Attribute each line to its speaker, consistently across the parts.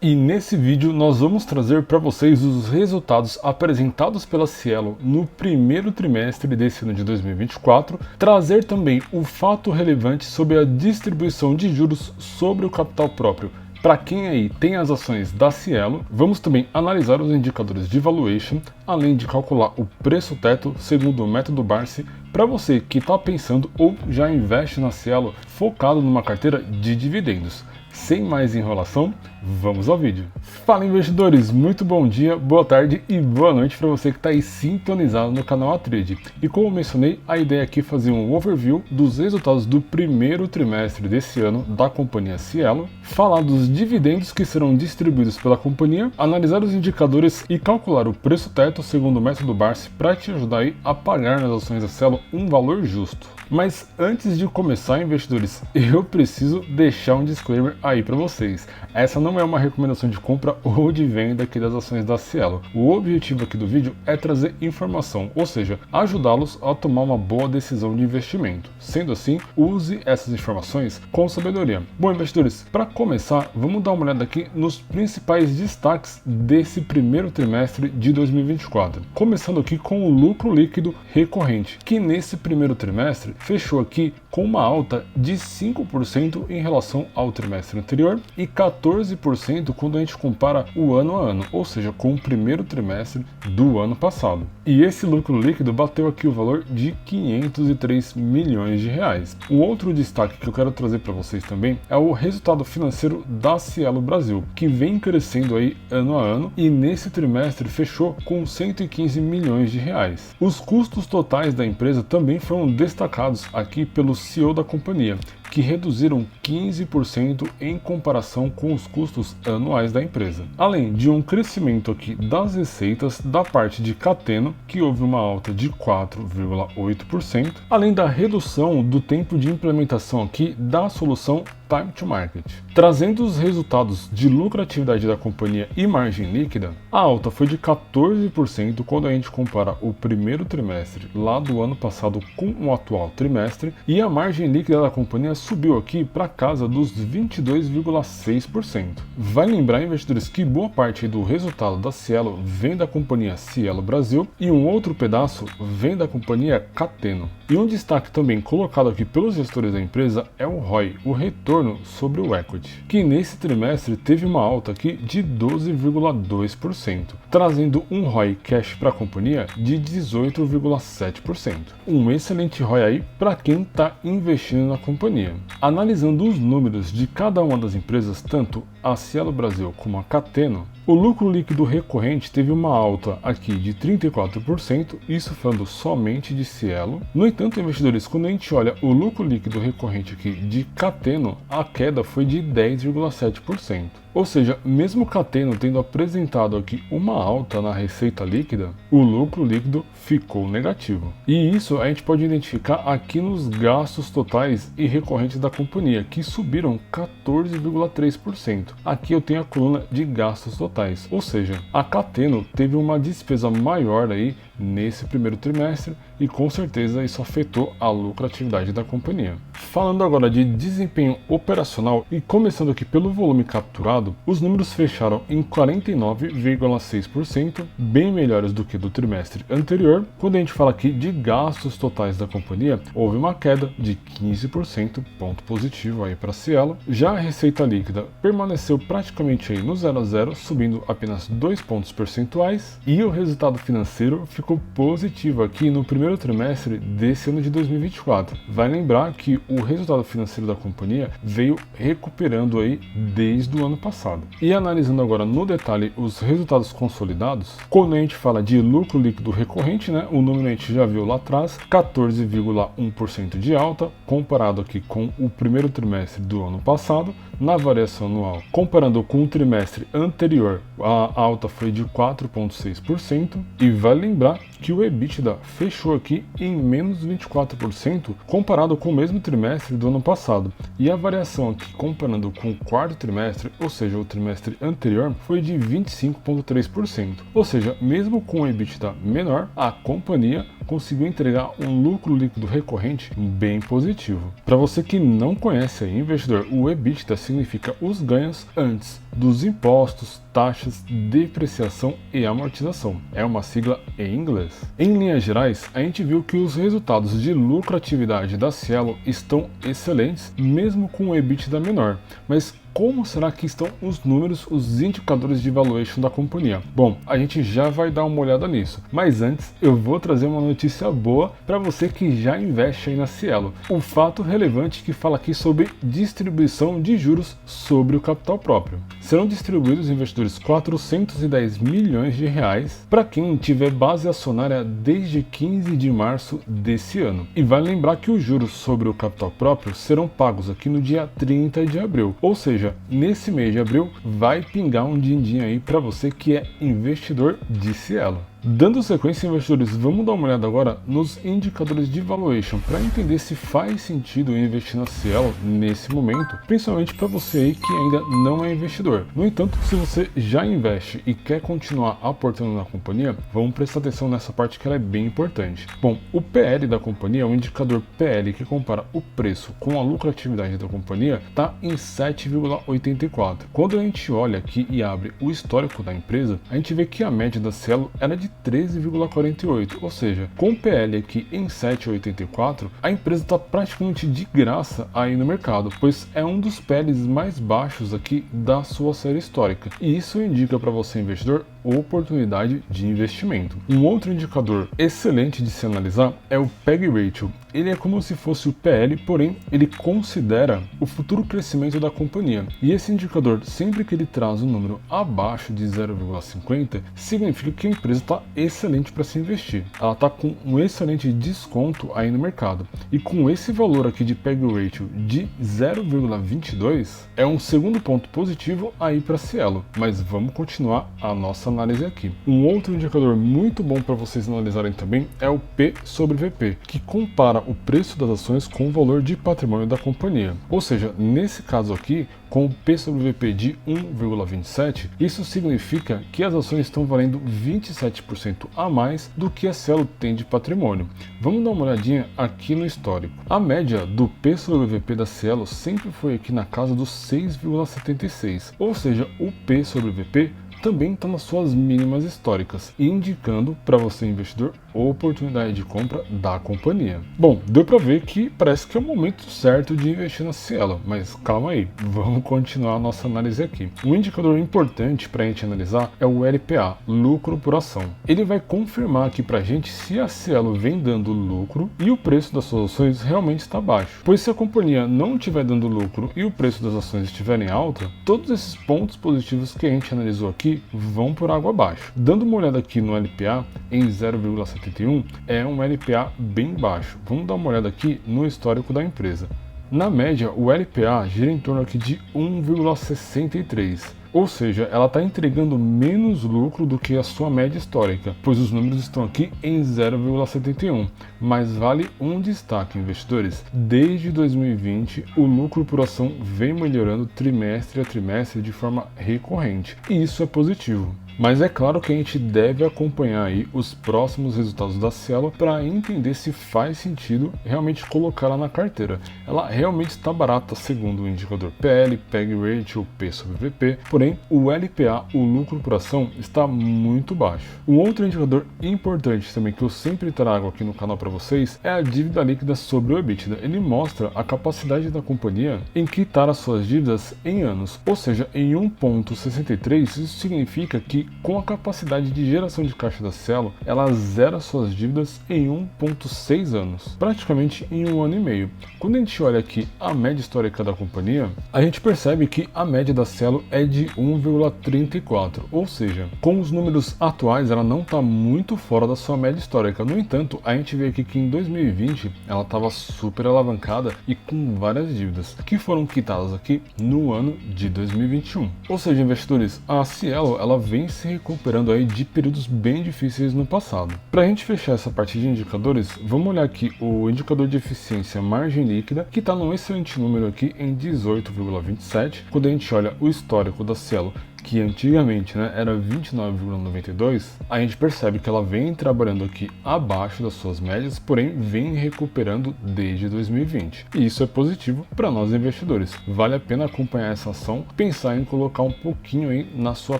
Speaker 1: E nesse vídeo nós vamos trazer para vocês os resultados apresentados pela Cielo no primeiro trimestre desse ano de 2024, trazer também o fato relevante sobre a distribuição de juros sobre o capital próprio. Para quem aí tem as ações da Cielo, vamos também analisar os indicadores de valuation, além de calcular o preço teto segundo o método Barsi, para você que está pensando ou já investe na Cielo focado numa carteira de dividendos. Sem mais enrolação, vamos ao vídeo. Fala investidores, muito bom dia, boa tarde e boa noite para você que está aí sintonizado no canal A-Trade. E como mencionei, a ideia aqui é fazer um overview dos resultados do primeiro trimestre desse ano da companhia Cielo, falar dos dividendos que serão distribuídos pela companhia, analisar os indicadores e calcular o preço teto segundo o método Barsi para te ajudar aí a pagar nas ações da Cielo um valor justo. Mas antes de começar, investidores, eu preciso deixar um disclaimer aí para vocês. Essa não é uma recomendação de compra ou de venda aqui das ações da Cielo. O objetivo aqui do vídeo é trazer informação, ou seja, ajudá-los a tomar uma boa decisão de investimento. Sendo assim, use essas informações com sabedoria. Bom, investidores, para começar, vamos dar uma olhada aqui nos principais destaques desse primeiro trimestre de 2024. Começando aqui com o lucro líquido recorrente, que nesse primeiro trimestre fechou aqui com uma alta de 5% em relação ao trimestre anterior e 14% quando a gente compara o ano a ano, ou seja, com o primeiro trimestre do ano passado. E esse lucro líquido bateu aqui o valor de 503 milhões de reais. Um outro destaque que eu quero trazer para vocês também é o resultado financeiro da Cielo Brasil, que vem crescendo aí ano a ano e nesse trimestre fechou com 115 milhões de reais. Os custos totais da empresa também foram destacados aqui pelo CEO da companhia, que reduziram 15% em comparação com os custos anuais da empresa. Além de um crescimento aqui das receitas da parte de Cateno, que houve uma alta de 4,8%, além da redução do tempo de implementação aqui da solução Time to Market. Trazendo os resultados de lucratividade da companhia e margem líquida, a alta foi de 14% quando a gente compara o primeiro trimestre lá do ano passado com o atual trimestre, e a margem líquida da companhia subiu aqui para casa dos 22,6%. Vai lembrar, investidores, que boa parte do resultado da Cielo vem da companhia Cielo Brasil e um outro pedaço vem da companhia Cateno. E um destaque também colocado aqui pelos gestores da empresa é o ROI, o retorno sobre o equity, que nesse trimestre teve uma alta aqui de 12,2%, trazendo um ROI cash para a companhia de 18,7%. Um excelente ROI aí para quem está investindo na companhia. Analisando os números de cada uma das empresas, tanto a Cielo Brasil como a Cateno, o lucro líquido recorrente teve uma alta aqui de 34%, isso falando somente de Cielo. No entanto, investidores, quando a gente olha o lucro líquido recorrente aqui de Cateno, a queda foi de 10,7%. Ou seja, mesmo Cateno tendo apresentado aqui uma alta na receita líquida, o lucro líquido ficou negativo. E isso a gente pode identificar aqui nos gastos totais e recorrentes da companhia, que subiram 14,3%. Aqui eu tenho a coluna de gastos totais, ou seja, a Cateno teve uma despesa maior aí nesse primeiro trimestre e com certeza isso afetou a lucratividade da companhia. Falando agora de desempenho operacional e começando aqui pelo volume capturado, os números fecharam em 49,6%, bem melhores do que do trimestre anterior. Quando a gente fala aqui de gastos totais da companhia, houve uma queda de 15%, ponto positivo aí para a Cielo. Já a receita líquida permaneceu praticamente aí no 0 a 0, subindo apenas 2 pontos percentuais, e o resultado financeiro ficou positivo aqui no primeiro trimestre desse ano de 2024. Vai lembrar que o resultado financeiro da companhia veio recuperando aí desde o ano passado. E analisando agora no detalhe os resultados consolidados, quando a gente fala de lucro líquido recorrente, né, o número a gente já viu lá atrás, 14,1% de alta, comparado aqui com o primeiro trimestre do ano passado. Na variação anual, comparando com o trimestre anterior, a alta foi de 4,6%, e vale lembrar que o EBITDA fechou aqui em menos 24% comparado com o mesmo trimestre do ano passado. E a variação aqui comparando com o quarto trimestre, ou seja, o trimestre anterior, foi de 25,3%. Ou seja, mesmo com o EBITDA menor, a companhia conseguiu entregar um lucro líquido recorrente bem positivo. Para você que não conhece aí, investidor, o EBITDA significa os ganhos antes dos impostos, taxas, depreciação e amortização. É uma sigla em inglês. Em linhas gerais, a gente viu que os resultados de lucratividade da Cielo estão excelentes, mesmo com o EBITDA menor. Mas como será que estão os números, os indicadores de valuation da companhia? Bom, a gente já vai dar uma olhada nisso, mas antes eu vou trazer uma notícia boa para você que já investe aí na Cielo. Um fato relevante que fala aqui sobre distribuição de juros sobre o capital próprio. Serão distribuídos investidores 410 milhões de reais para quem tiver base acionária desde 15 de março desse ano. E vale lembrar que os juros sobre o capital próprio serão pagos aqui no dia 30 de abril, ou seja, nesse mês de abril vai pingar um din-din aí para você que é investidor de Cielo. Dando sequência, investidores, vamos dar uma olhada agora nos indicadores de valuation para entender se faz sentido investir na Cielo nesse momento, principalmente para você aí que ainda não é investidor. No entanto, se você já investe e quer continuar aportando na companhia, vamos prestar atenção nessa parte que ela é bem importante. Bom, o PL da companhia é um indicador PL que compara o preço com a lucratividade da companhia, está em 7,84. Quando a gente olha aqui e abre o histórico da empresa, a gente vê que a média da Cielo era de 13,48, ou seja, com o PL aqui em 7,84, a empresa está praticamente de graça aí no mercado, pois é um dos PLs mais baixos aqui da sua série histórica, e isso indica para você, investidor, oportunidade de investimento. Um outro indicador excelente de se analisar é o PEG Ratio. Ele é como se fosse o PL, porém ele considera o futuro crescimento da companhia. E esse indicador, sempre que ele traz um número abaixo de 0,50, significa que a empresa está excelente para se investir. Ela está com um excelente desconto aí no mercado. E com esse valor aqui de PEG Ratio de 0,22, é um segundo ponto positivo aí para a Cielo. Mas vamos continuar a nossa análise aqui. Um outro indicador muito bom para vocês analisarem também é o P sobre VP, que compara o preço das ações com o valor de patrimônio da companhia. Ou seja, nesse caso aqui, com o P sobre VP de 1,27, isso significa que as ações estão valendo 27% a mais do que a Cielo tem de patrimônio. Vamos dar uma olhadinha aqui no histórico. A média do P sobre VP da Cielo sempre foi aqui na casa dos 6,76, ou seja, o P sobre VP também está nas suas mínimas históricas, indicando para você, investidor, oportunidade de compra da companhia. Bom, deu para ver que parece que é o momento certo de investir na Cielo, mas calma aí, vamos continuar a nossa análise aqui. Um indicador importante para a gente analisar é o LPA, lucro por ação. Ele vai confirmar aqui para a gente se a Cielo vem dando lucro e o preço das suas ações realmente está baixo. Pois se a companhia não estiver dando lucro e o preço das ações estiver em alta, todos esses pontos positivos que a gente analisou aqui vão por água abaixo. Dando uma olhada aqui no LPA em 0,71, é um LPA bem baixo. Vamos dar uma olhada aqui no histórico da empresa. Na média, o LPA gira em torno aqui de 1,63. Ou seja, ela está entregando menos lucro do que a sua média histórica, pois os números estão aqui em 0,71. Mas vale um destaque, investidores. Desde 2020, o lucro por ação vem melhorando trimestre a trimestre de forma recorrente, e isso é positivo. Mas é claro que a gente deve acompanhar aí os próximos resultados da Cielo para entender se faz sentido realmente colocá-la na carteira. Ela realmente está barata segundo o indicador PL, PEG Ratio, P sobre VP, porém o LPA, o lucro por ação, está muito baixo. Um outro indicador importante também que eu sempre trago aqui no canal para vocês é a dívida líquida sobre o EBITDA. Ele mostra a capacidade da companhia em quitar as suas dívidas em anos, ou seja, em 1,63, isso significa que com a capacidade de geração de caixa da Cielo, ela zera suas dívidas em 1,6 anos, praticamente em 1 ano e meio. Quando a gente olha aqui a média histórica da companhia, a gente percebe que a média da Cielo é de 1,34, ou seja, com os números atuais ela não está muito fora da sua média histórica. No entanto, a gente vê aqui que em 2020 ela estava super alavancada e com várias dívidas, que foram quitadas aqui no ano de 2021. Ou seja, investidores, a Cielo ela vem se recuperando aí de períodos bem difíceis no passado. Para a gente fechar essa parte de indicadores, vamos olhar aqui o indicador de eficiência margem líquida, que está num excelente número aqui em 18,27. Quando a gente olha o histórico da Cielo, que antigamente, né, era 29,92, a gente percebe que ela vem trabalhando aqui abaixo das suas médias, porém vem recuperando desde 2020. E isso é positivo para nós investidores. Vale a pena acompanhar essa ação, pensar em colocar um pouquinho aí na sua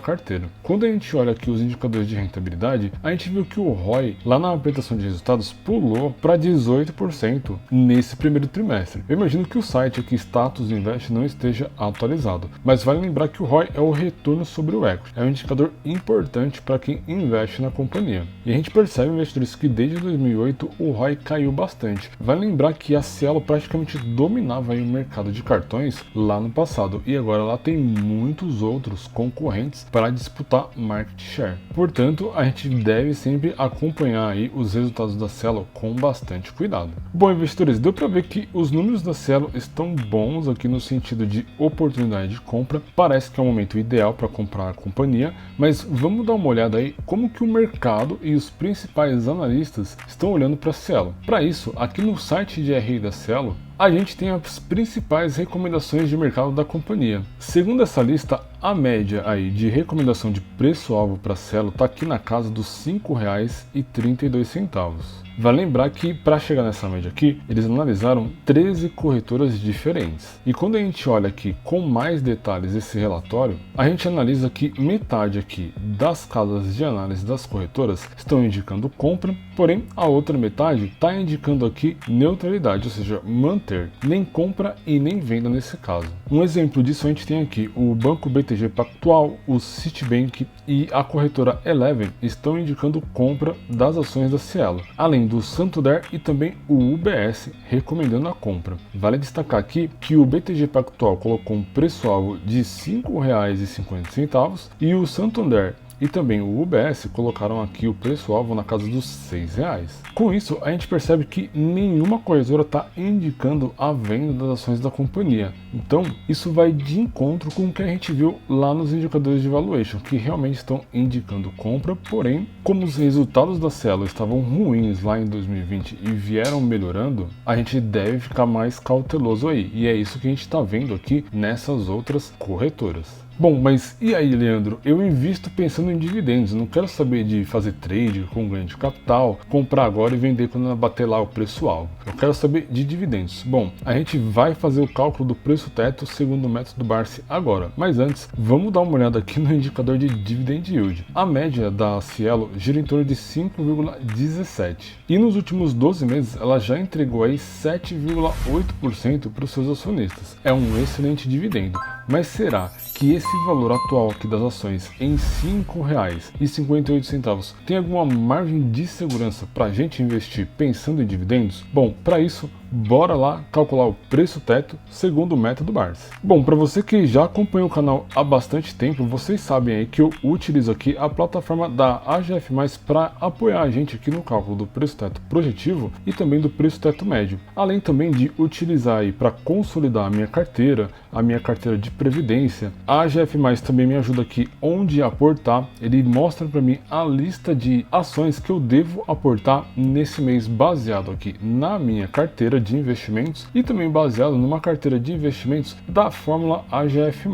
Speaker 1: carteira. Quando a gente olha aqui os indicadores de rentabilidade, a gente viu que o ROI, lá na apresentação de resultados, pulou para 18% nesse primeiro trimestre. Eu imagino que o site aqui, Status Invest, não esteja atualizado, mas vale lembrar que o ROI é o retorno sobre o equity. É um indicador importante para quem investe na companhia. E a gente percebe, investidores, que desde 2008 o ROI caiu bastante. Vale lembrar que a Cielo praticamente dominava aí o mercado de cartões lá no passado e agora ela tem muitos outros concorrentes para disputar market share. Portanto, a gente deve sempre acompanhar aí os resultados da Cielo com bastante cuidado. Bom, investidores, deu para ver que os números da Cielo estão bons aqui no sentido de oportunidade de compra. Parece que é o momento ideal para comprar a companhia, mas vamos dar uma olhada aí como que o mercado e os principais analistas estão olhando para a Cielo. Para isso, aqui no site de RI da Cielo, a gente tem as principais recomendações de mercado da companhia. Segundo essa lista, a média aí de recomendação de preço-alvo para a Cielo está aqui na casa dos R$ 5,32. Vale lembrar que para chegar nessa média aqui, eles analisaram 13 corretoras diferentes. E quando a gente olha aqui com mais detalhes esse relatório, a gente analisa que metade aqui das casas de análise das corretoras estão indicando compra, porém a outra metade está indicando aqui neutralidade, ou seja, manter, nem compra e nem venda nesse caso. Um exemplo disso a gente tem aqui o Banco BTG Pactual, o Citibank e a corretora Eleven estão indicando compra das ações da Cielo, além do Santander e também o UBS recomendando a compra. Vale destacar aqui que o BTG Pactual colocou um preço-alvo de R$ 5,50 e o Santander e também o UBS colocaram aqui o preço-alvo na casa dos R$ 6. Com isso, a gente percebe que nenhuma corretora está indicando a venda das ações da companhia. Então, isso vai de encontro com o que a gente viu lá nos indicadores de valuation, que realmente estão indicando compra, porém, como os resultados da Cielo estavam ruins lá em 2020 e vieram melhorando, a gente deve ficar mais cauteloso aí. E é isso que a gente está vendo aqui nessas outras corretoras. Bom, mas e aí, Leandro? Eu invisto pensando em dividendos, não quero saber de fazer trade com ganho de capital, comprar agora e vender quando bater lá o preço-alvo. Eu quero saber de dividendos. Bom, a gente vai fazer o cálculo do preço-teto segundo o método Barsi agora, mas antes, vamos dar uma olhada aqui no indicador de Dividend Yield. A média da Cielo gira em torno de 5,17 e nos últimos 12 meses ela já entregou aí 7,8% para os seus acionistas. É um excelente dividendo, mas será que esse valor atual aqui das ações em R$ 5,58 tem alguma margem de segurança para a gente investir pensando em dividendos? Bom, para isso, bora lá calcular o preço-teto segundo o método Barsi. Bom, para você que já acompanha o canal há bastante tempo, vocês sabem aí que eu utilizo aqui a plataforma da AGF+, para apoiar a gente aqui no cálculo do preço-teto projetivo e também do preço-teto médio, além também de utilizar aí para consolidar a minha carteira de previdência. A AGF+, também me ajuda aqui onde aportar, ele mostra para mim a lista de ações que eu devo aportar nesse mês baseado aqui na minha carteira de investimentos e também baseado numa carteira de investimentos da fórmula AGF+.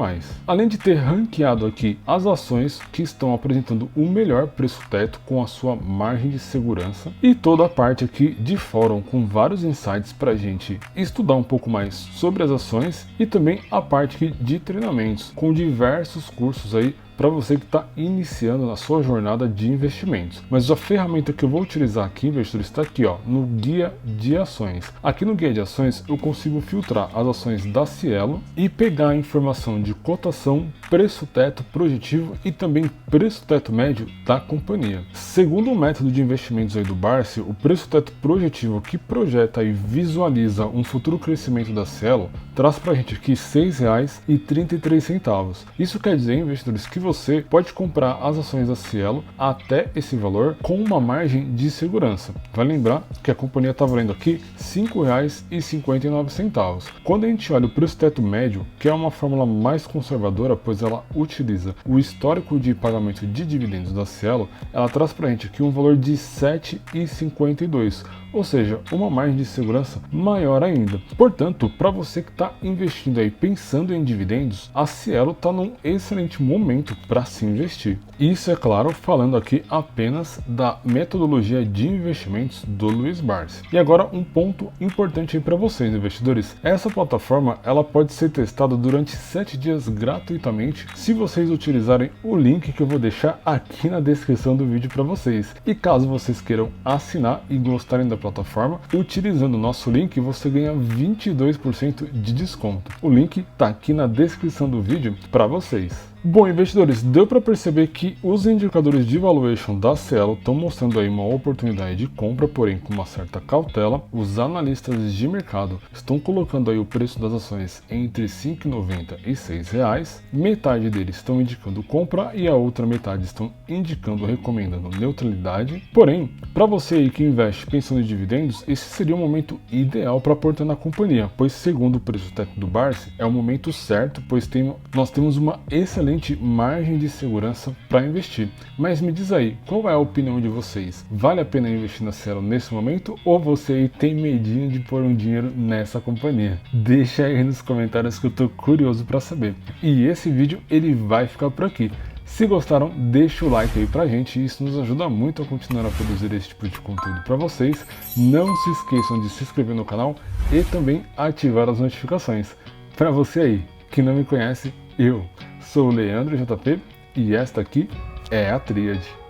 Speaker 1: Além de ter ranqueado aqui as ações que estão apresentando o melhor preço-teto com a sua margem de segurança e toda a parte aqui de fórum com vários insights para a gente estudar um pouco mais sobre as ações e também a parte aqui de treinamentos com diversos cursos aí para você que está iniciando na sua jornada de investimentos. Mas a ferramenta que eu vou utilizar aqui, investidores, está aqui ó, no guia de ações. Aqui no guia de ações eu consigo filtrar as ações da Cielo e pegar a informação de cotação, preço-teto projetivo e também preço-teto médio da companhia. Segundo o método de investimentos aí do Barsi, o preço-teto projetivo que projeta e visualiza um futuro crescimento da Cielo traz para a gente aqui R$ 6,33. Isso quer dizer, investidores, que você pode comprar as ações da Cielo até esse valor com uma margem de segurança. Vai lembrar que a companhia está valendo aqui R$ 5,59. Quando a gente olha o preço-teto médio, que é uma fórmula mais conservadora, pois ela utiliza o histórico de pagamento de dividendos da Cielo, ela traz para a gente aqui um valor de R$ 7,52, ou seja, uma margem de segurança maior ainda. Portanto, para você que está investindo aí pensando em dividendos, a Cielo está num excelente momento para se investir. Isso é claro, falando aqui apenas da metodologia de investimentos do Luiz Barsi. E agora um ponto importante aí para vocês, investidores. Essa plataforma ela pode ser testada durante 7 dias gratuitamente se vocês utilizarem o link que eu vou deixar aqui na descrição do vídeo para vocês. E caso vocês queiram assinar e gostarem da plataforma, utilizando o nosso link você ganha 22% de desconto. O link está aqui na descrição do vídeo para vocês. Bom, investidores, deu para perceber que os indicadores de valuation da Cielo estão mostrando aí uma oportunidade de compra, porém com uma certa cautela. Os analistas de mercado estão colocando aí o preço das ações entre R$ 5,90 e R$ 6,00. Metade deles estão indicando compra e a outra metade estão indicando, recomendando neutralidade. Porém, para você aí que investe pensando em dividendos, esse seria o momento ideal para aportar na companhia, pois segundo o preço técnico do Barsi, é o momento certo, pois nós temos uma excelente margem de segurança para investir. Mas me diz aí, qual é a opinião de vocês? Vale a pena investir na Cielo nesse momento ou você aí tem medinho de pôr um dinheiro nessa companhia? Deixa aí nos comentários que eu tô curioso para saber. E esse vídeo ele vai ficar por aqui. Se gostaram, deixa o like aí pra gente, isso nos ajuda muito a continuar a produzir esse tipo de conteúdo para vocês. Não se esqueçam de se inscrever no canal e também ativar as notificações. Para você aí que não me conhece, eu sou o Leandro JP e esta aqui é a Tríade.